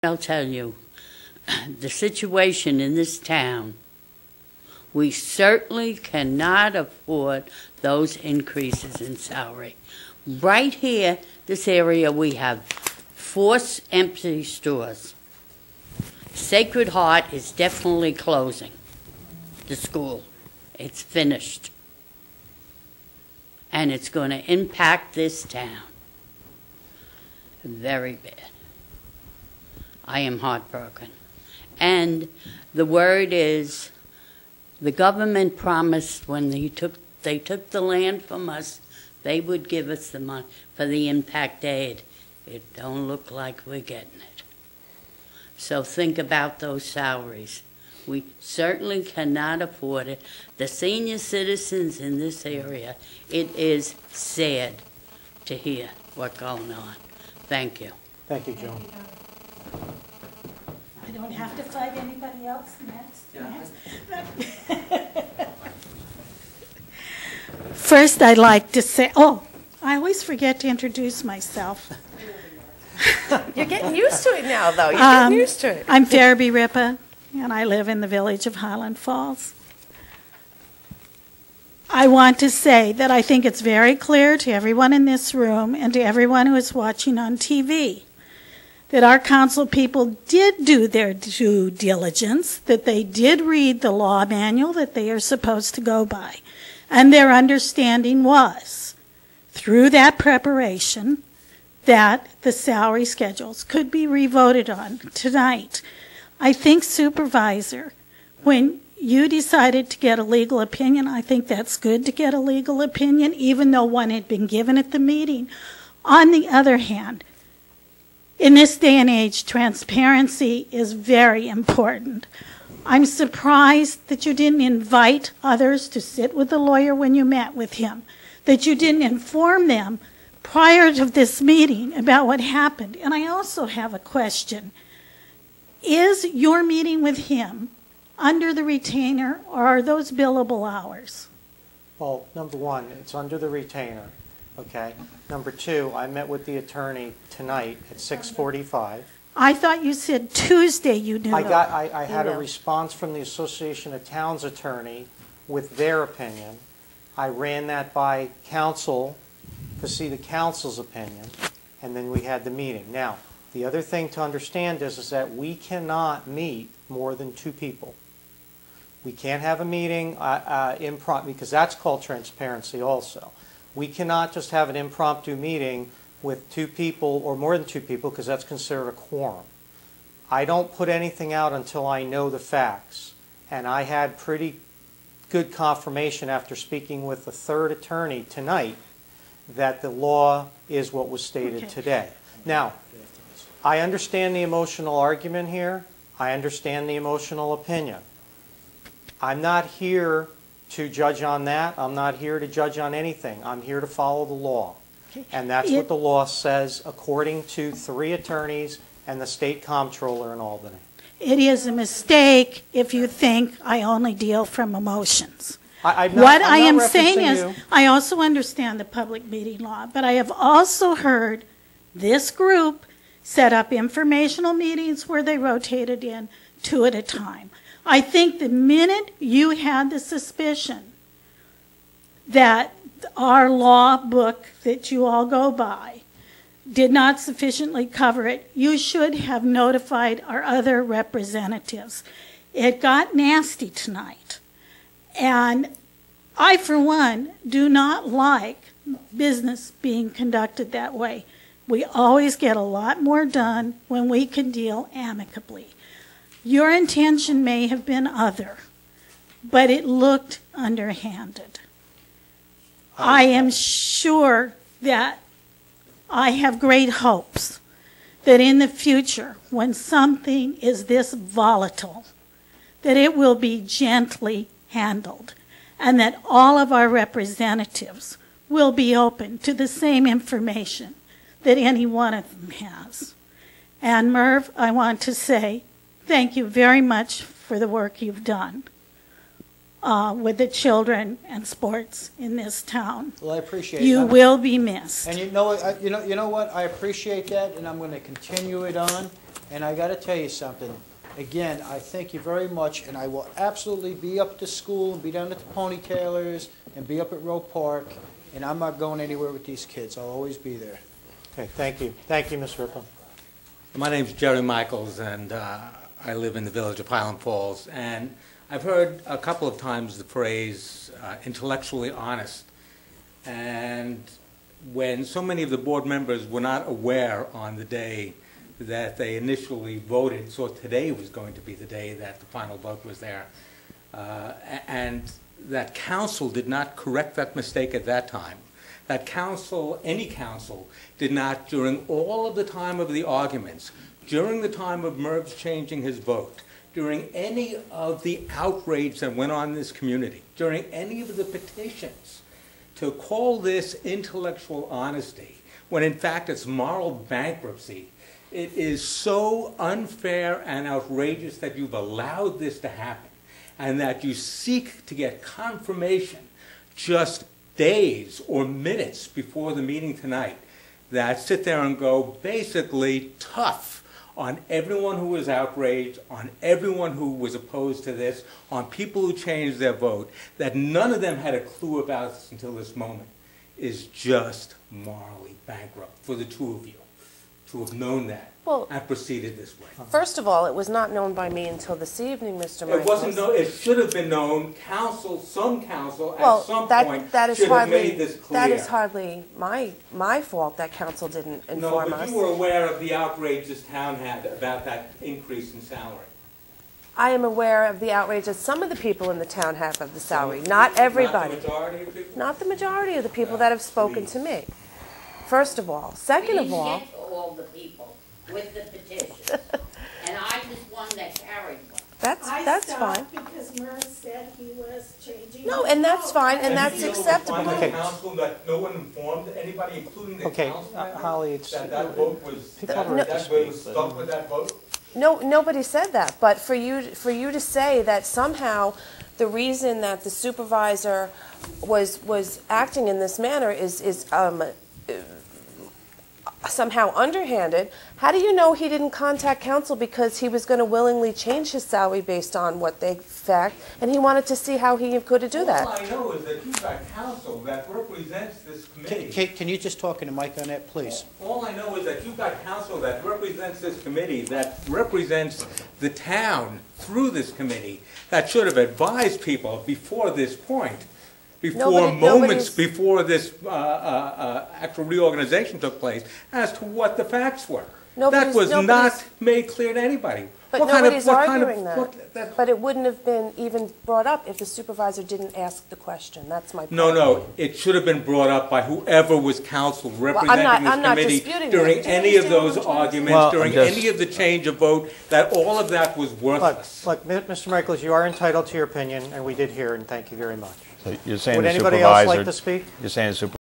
I'll tell you, the situation in this town, we certainly cannot afford those increases in salary. Right here, this area, we have 4 empty stores. Sacred Heart is definitely closing the school. It's finished. And it's going to impact this town very bad. I am heartbroken. And the word is, the government promised when they took the land from us, they would give us the money for the impact aid. It don't look like we're getting it. So think about those salaries. We certainly cannot afford it. The senior citizens in this area, it is sad to hear what's going on. Thank you. Thank you, Joan. I don't have to fight anybody else next. First, I'd like to say, I always forget to introduce myself. You're getting used to it now, though. You're getting used to it. I'm Farabee Ripa, and I live in the village of Highland Falls. I want to say that I think it's very clear to everyone in this room and to everyone who is watching on TV that our council people did do their due diligence, that they did read the law manual that they are supposed to go by. And their understanding was, through that preparation, that the salary schedules could be revoted on tonight. I think, Supervisor, when you decided to get a legal opinion, I think that's good to get a legal opinion, even though one had been given at the meeting. On the other hand, in this day and age, transparency is very important. I'm surprised that you didn't invite others to sit with the lawyer when you met with him, that you didn't inform them prior to this meeting about what happened. And I also have a question. Is your meeting with him under the retainer, or are those billable hours? Well, number one, it's under the retainer, okay? Number two, I met with the attorney tonight at 6:45. I thought you said Tuesday you knew. I had a response from the Association of Towns attorney with their opinion. I ran that by council to see the council's opinion, and then we had the meeting. Now, the other thing to understand is that we cannot meet more than 2 people. We can't have a meeting impromptu, because that's called transparency also. We cannot just have an impromptu meeting with 2 people or more than 2 people, because that's considered a quorum. I don't put anything out until I know the facts. And I had pretty good confirmation after speaking with the 3rd attorney tonight that the law is what was stated today. Now, I understand the emotional argument here. I understand the emotional opinion. I'm not here to judge on that. I'm not here to judge on anything. I'm here to follow the law. And that's what the law says according to 3 attorneys and the state comptroller in Albany. It is a mistake if you think I only deal from emotions. What I am saying is, I also understand the public meeting law, but I have also heard this group set up informational meetings where they rotated in 2 at a time. I think the minute you had the suspicion that our law book that you all go by did not sufficiently cover it, you should have notified our other representatives. It got nasty tonight. And I, for one, do not like business being conducted that way. We always get a lot more done when we can deal amicably. Your intention may have been other, but it looked underhanded. I am sure that I have great hopes that in the future, when something is this volatile, that it will be gently handled, and that all of our representatives will be open to the same information that any one of them has. And Merv, I want to say thank you very much for the work you've done with the children and sports in this town. Well, I appreciate it. You will be missed. And you know what? I appreciate that, and I'm going to continue it on. And I got to tell you something. Again, I thank you very much, and I will absolutely be up to school and be down at the Pony Tailors and be up at Roe Park, and I'm not going anywhere with these kids. I'll always be there. Okay, thank you. Thank you, Mr. Rippon. My name's Jerry Michaels, and I live in the village of Highland Falls. And I've heard a couple of times the phrase intellectually honest. And when so many of the board members were not aware on the day that they initially voted, so today was going to be the day that the final vote was there, and that council did not correct that mistake at that time. That council, any council, did not, during all of the time of the arguments, during the time of Merv's changing his vote, during any of the outrage that went on in this community, during any of the petitions, to call this intellectual honesty, when in fact it's moral bankruptcy, it is so unfair and outrageous that you've allowed this to happen, and that you seek to get confirmation just days or minutes before the meeting tonight, that sit there and go basically tough on everyone who was outraged, on everyone who was opposed to this, on people who changed their vote, that none of them had a clue about this until this moment, is just morally bankrupt for the two of you to have known that and proceeded this way. First of all, it was not known by me until this evening, Mr. Michaels. It wasn't known. It should have been known. Some council Well, at some that point is should have hardly made this clear. that is hardly my fault that council didn't inform No, but us. you were aware of the outrage this town had about that increase in salary. I am aware of the outrage that some of the people in the town have of the salary, not everybody. Not the majority of people? Not the majority of the people that have spoken to me. First of all. Second of all, We didn't get to all the people with the petition, and I was one that carried one. that's fine. I stopped because Merv said he was changing. No, and that's fine, and that's you feel acceptable. on the Okay. council that no one informed anybody, including the Okay, council, Holly, it's, that vote was, people that are at the that speak, was but- stuck with that vote? No, nobody said that. But for you to say that somehow the reason that the supervisor was acting in this manner is somehow underhanded. How do you know he didn't contact council because he was going to willingly change his salary based on what they fact, and he wanted to see how he could do that? All I know is that you've got council that represents this committee. Can you just talk in the mic on that, please? All I know is that you've got council that represents this committee, that represents the town through this committee, that should have advised people before this point, moments nobody's- before this actual reorganization took place, as to what the facts were. That was not made clear to anybody. But nobody's arguing that. But it wouldn't have been even brought up if the supervisor didn't ask the question. That's my point. No, it should have been brought up by whoever was counsel representing I'm not this committee disputing during that. any of those arguments, Well, during any of the change of vote, that all of that was worthless. look, Mr. Michaels, you are entitled to your opinion, and we did hear, and thank you very much. So you're saying Would the anybody else like supervisor, to speak? you're saying the